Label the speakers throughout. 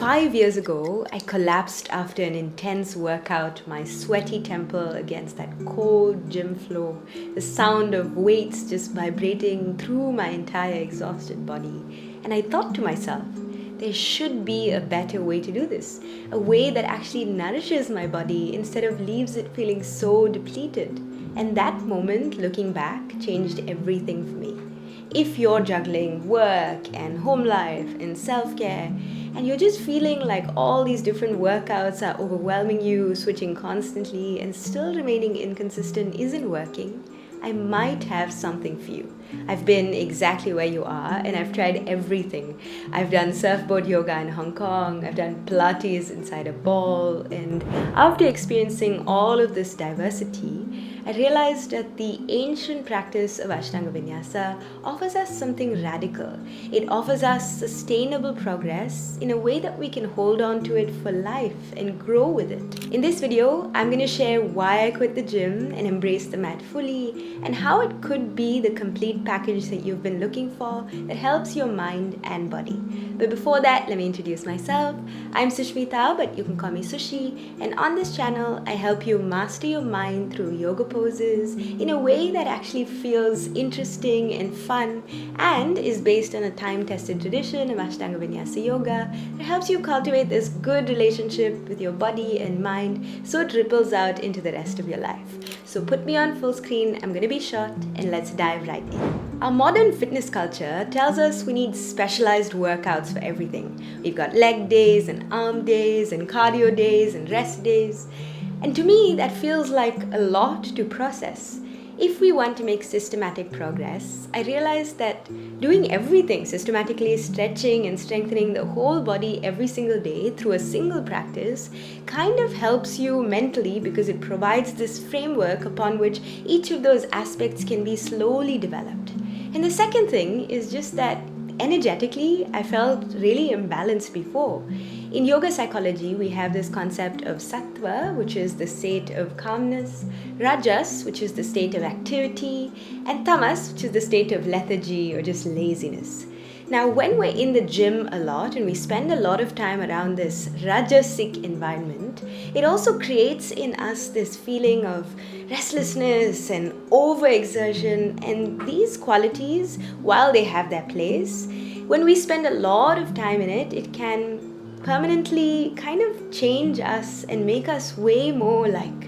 Speaker 1: 5 years ago, I collapsed after an intense workout, my sweaty temple against that cold gym floor, the sound of weights just vibrating through my entire exhausted body. And I thought to myself, there should be a better way to do this, a way that actually nourishes my body instead of leaves it feeling so depleted. And that moment, looking back, changed everything for me. If you're juggling work and home life and self-care, and you're just feeling like all these different workouts are overwhelming you, switching constantly, and still remaining inconsistent isn't working, I might have something for you. I've been exactly where you are, and I've tried everything. I've done surfboard yoga in Hong Kong, I've done Pilates inside a ball, and after experiencing all of this diversity, I realized that the ancient practice of Ashtanga Vinyasa offers us something radical. It offers us sustainable progress in a way that we can hold on to it for life and grow with it. In this video, I'm going to share why I quit the gym and embraced the mat fully, and how it could be the complete package that you've been looking for that helps your mind and body. But before that, let me introduce myself. I'm Sushmita, but you can call me Sushi, and on this channel, I help you master your mind through yoga poses in a way that actually feels interesting and fun and is based on a time-tested tradition of Ashtanga Vinyasa yoga that helps you cultivate this good relationship with your body and mind so it ripples out into the rest of your life. So put me on full screen, I'm going to be short, and let's dive right in. Our modern fitness culture tells us we need specialized workouts for everything. We've got leg days and arm days and cardio days and rest days. And to me, that feels like a lot to process. If we want to make systematic progress, I realized that doing everything systematically, stretching and strengthening the whole body every single day through a single practice kind of helps you mentally because it provides this framework upon which each of those aspects can be slowly developed. And the second thing is just that energetically, I felt really imbalanced before. In yoga psychology, we have this concept of satwa, which is the state of calmness, rajas, which is the state of activity, and tamas, which is the state of lethargy or just laziness. Now, when we're in the gym a lot and we spend a lot of time around this rajasic environment, it also creates in us this feeling of restlessness and overexertion. And these qualities, while they have their place, when we spend a lot of time in it, it can permanently kind of change us and make us way more like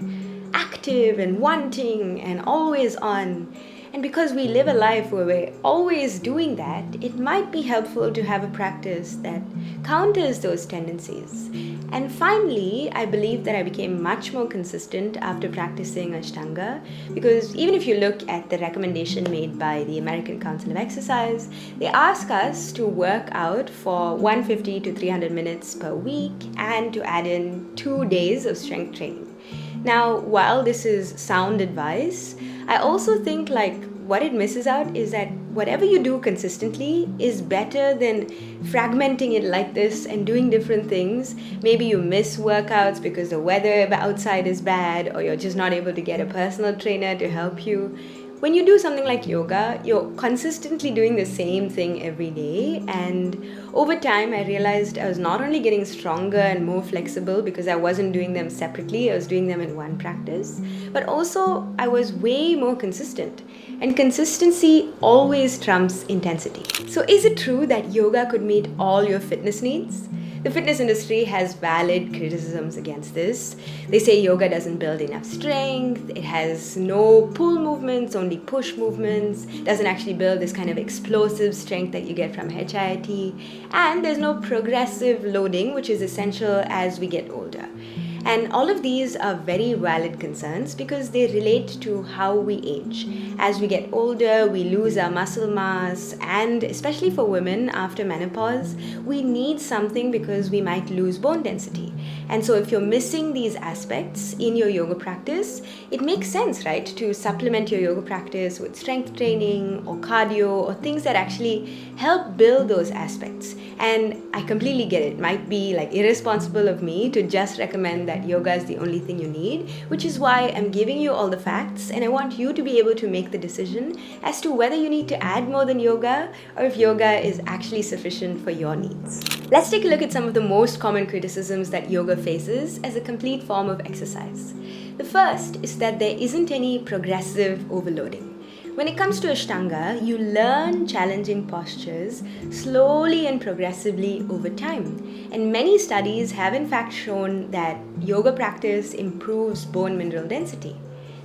Speaker 1: active and wanting and always on. And because we live a life where we're always doing that, it might be helpful to have a practice that counters those tendencies. And finally, I believe that I became much more consistent after practicing Ashtanga, because even if you look at the recommendation made by the American Council of Exercise, they ask us to work out for 150 to 300 minutes per week and to add in 2 days of strength training. Now, while this is sound advice, I also think what it misses out is that whatever you do consistently is better than fragmenting it like this and doing different things. Maybe you miss workouts because the weather outside is bad, or you're just not able to get a personal trainer to help you. When you do something like yoga, you're consistently doing the same thing every day, and over time I realized I was not only getting stronger and more flexible because I wasn't doing them separately, I was doing them in one practice, but also I was way more consistent. And consistency always trumps intensity. So is it true that yoga could meet all your fitness needs? The fitness industry has valid criticisms against this. They say yoga doesn't build enough strength, it has no pull movements, only push movements, doesn't actually build this kind of explosive strength that you get from HIIT, and there's no progressive loading, which is essential as we get older. And all of these are very valid concerns because they relate to how we age. As we get older, we lose our muscle mass, and especially for women after menopause, we need something because we might lose bone density. And so if you're missing these aspects in your yoga practice, it makes sense, right, to supplement your yoga practice with strength training or cardio or things that actually help build those aspects. And I completely get it. It might be irresponsible of me to just recommend that yoga is the only thing you need, which is why I'm giving you all the facts, and I want you to be able to make the decision as to whether you need to add more than yoga or if yoga is actually sufficient for your needs. Let's take a look at some of the most common criticisms that yoga faces as a complete form of exercise. The first is that there isn't any progressive overloading. When it comes to Ashtanga, you learn challenging postures slowly and progressively over time. And many studies have in fact shown that yoga practice improves bone mineral density.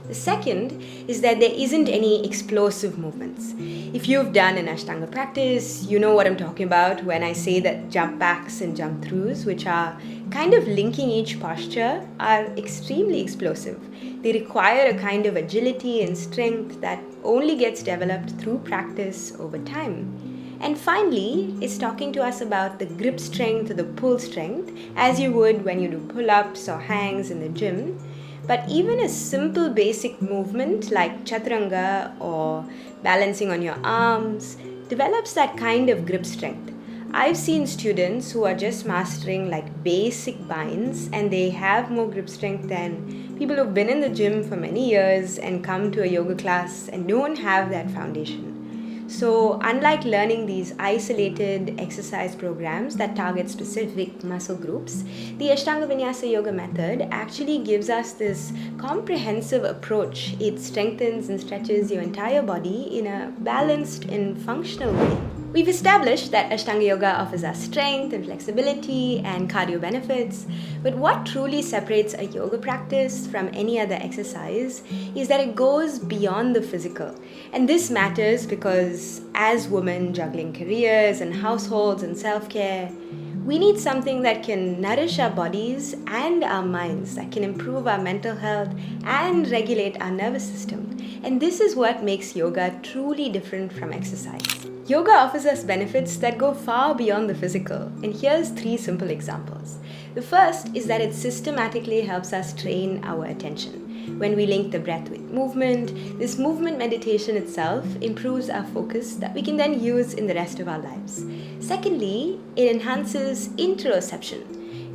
Speaker 1: The second is that there isn't any explosive movements. If you've done an Ashtanga practice, you know what I'm talking about when I say that jump backs and jump throughs, which are kind of linking each posture, are extremely explosive. They require a kind of agility and strength that only gets developed through practice over time. And finally, it's talking to us about the grip strength or the pull strength, as you would when you do pull-ups or hangs in the gym. But even a simple basic movement like chaturanga or balancing on your arms develops that kind of grip strength. I've seen students who are just mastering like basic binds and they have more grip strength than people who've been in the gym for many years and come to a yoga class and don't have that foundation. So, unlike learning these isolated exercise programs that target specific muscle groups, the Ashtanga Vinyasa yoga method actually gives us this comprehensive approach. It strengthens and stretches your entire body in a balanced and functional way. We've established that Ashtanga Yoga offers us strength and flexibility and cardio benefits, but what truly separates a yoga practice from any other exercise is that it goes beyond the physical. And this matters because as women juggling careers and households and self-care, we need something that can nourish our bodies and our minds, that can improve our mental health and regulate our nervous system. And this is what makes yoga truly different from exercise. Yoga offers us benefits that go far beyond the physical, and here's 3 simple examples. The first is that it systematically helps us train our attention. When we link the breath with movement, this movement meditation itself improves our focus that we can then use in the rest of our lives. Secondly, it enhances interoception.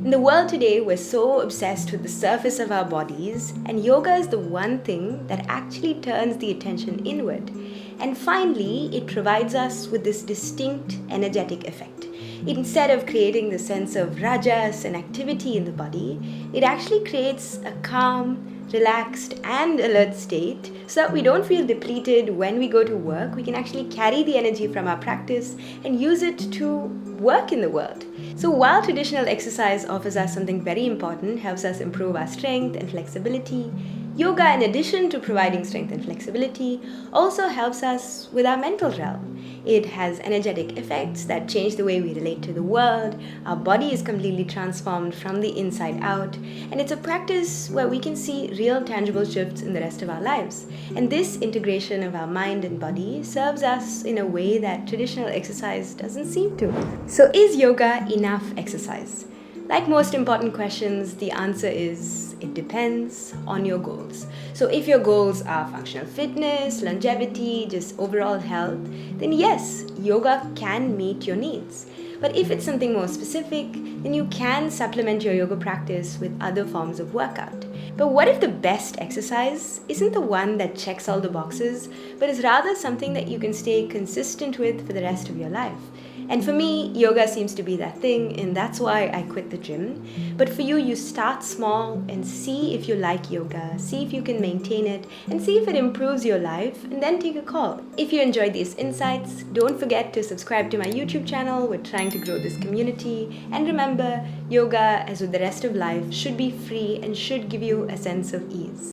Speaker 1: In the world today, we're so obsessed with the surface of our bodies, and yoga is the one thing that actually turns the attention inward. And finally, it provides us with this distinct energetic effect. Instead of creating the sense of rajas and activity in the body, it actually creates a calm, relaxed and alert state so that we don't feel depleted when we go to work. We can actually carry the energy from our practice and use it to work in the world. So while traditional exercise offers us something very important, helps us improve our strength and flexibility, yoga, in addition to providing strength and flexibility, also helps us with our mental realm. It has energetic effects that change the way we relate to the world. Our body is completely transformed from the inside out, and it's a practice where we can see real tangible shifts in the rest of our lives. And this integration of our mind and body serves us in a way that traditional exercise doesn't seem to. So is yoga enough exercise? Like most important questions, the answer is it depends on your goals. So if your goals are functional fitness, longevity, just overall health, then yes, yoga can meet your needs. But if it's something more specific, then you can supplement your yoga practice with other forms of workout. But what if the best exercise isn't the one that checks all the boxes, but is rather something that you can stay consistent with for the rest of your life? And for me, yoga seems to be that thing, and that's why I quit the gym. But for you, you start small and see if you like yoga, see if you can maintain it, and see if it improves your life, and then take a call. If you enjoyed these insights, don't forget to subscribe to my YouTube channel. We're trying to grow this community. And remember, yoga, as with the rest of life, should be free and should give you a sense of ease.